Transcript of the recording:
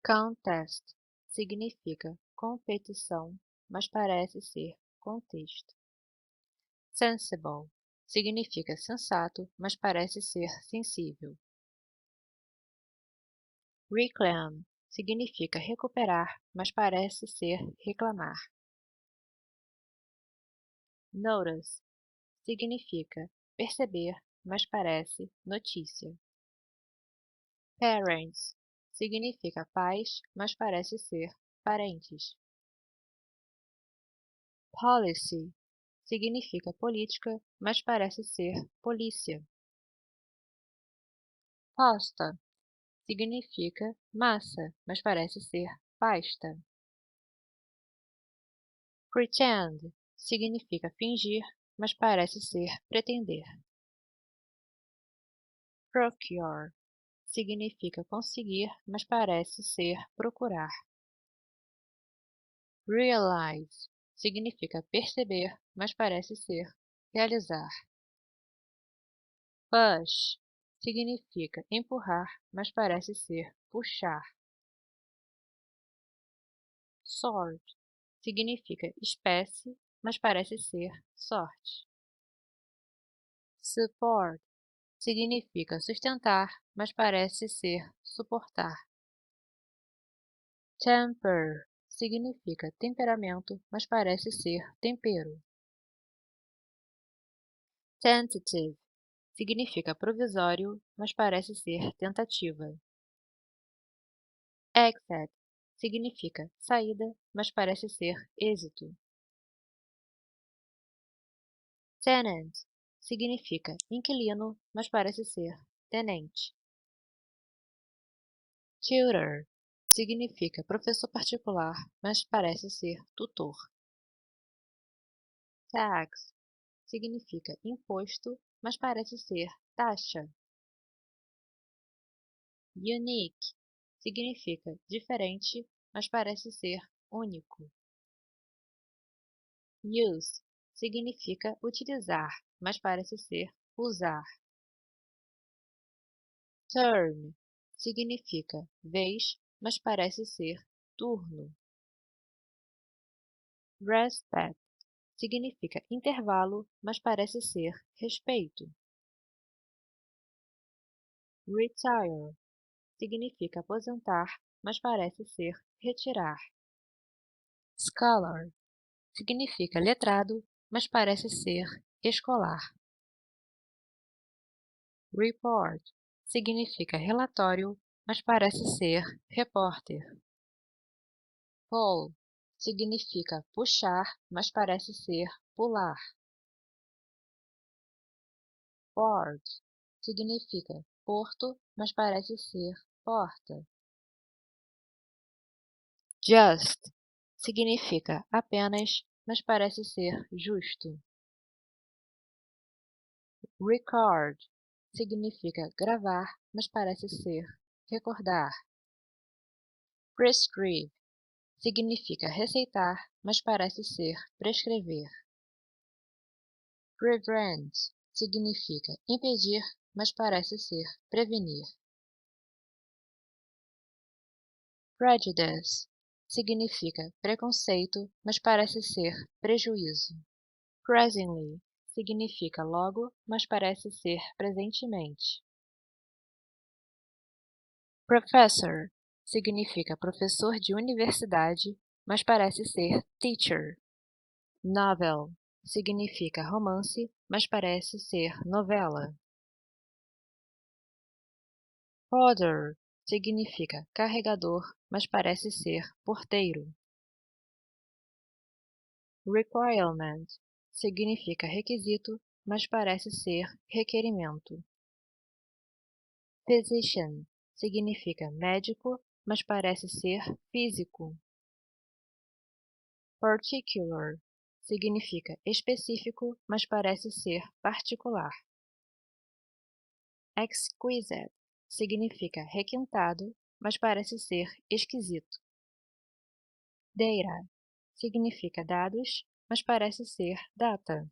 Contest significa competição, mas parece ser contexto. Sensible significa sensato, mas parece ser sensível. Reclaim significa recuperar, mas parece ser reclamar. Notice significa perceber, mas parece notícia. Parents significa pais, mas parece ser parentes. Policy significa política, mas parece ser polícia. Pasta significa massa, mas parece ser pasta. Pretend significa fingir, mas parece ser pretender. Procure significa conseguir, mas parece ser procurar. Realize significa perceber, mas parece ser realizar. Push significa empurrar, mas parece ser puxar. Sort significa espécie, mas parece ser sorte. Support significa sustentar, mas parece ser suportar. Temper significa temperamento, mas parece ser tempero. Tentative significa provisório, mas parece ser tentativa. Exit significa saída, mas parece ser êxito. Tenant significa inquilino, mas parece ser tenente. Tutor significa professor particular, mas parece ser tutor. Tax significa imposto, mas parece ser taxa. Unique significa diferente, mas parece ser único. Use significa utilizar, mas parece ser usar. Term significa vez, mas parece ser turno. Respect significa intervalo, mas parece ser respeito. Retire significa aposentar, mas parece ser retirar. Scholar significa letrado, mas parece ser escolar. Report significa relatório, mas parece ser repórter. Pull significa puxar, mas parece ser pular. Port significa porto, mas parece ser porta. Just significa apenas, mas parece ser justo. Record significa gravar, mas parece ser recordar. Prescribe significa receitar, mas parece ser prescrever. Prevent significa impedir, mas parece ser prevenir. Prejudice significa preconceito, mas parece ser prejuízo. Presently significa logo, mas parece ser presentemente. Professor significa professor de universidade, mas parece ser teacher. Novel significa romance, mas parece ser novela. Podder significa carregador, mas parece ser porteiro. Requirement significa requisito, mas parece ser requerimento. Physician significa médico, mas parece ser físico. Particular significa específico, mas parece ser particular. Exquisite significa requintado, mas parece ser esquisito. Data significa dados, mas parece ser data.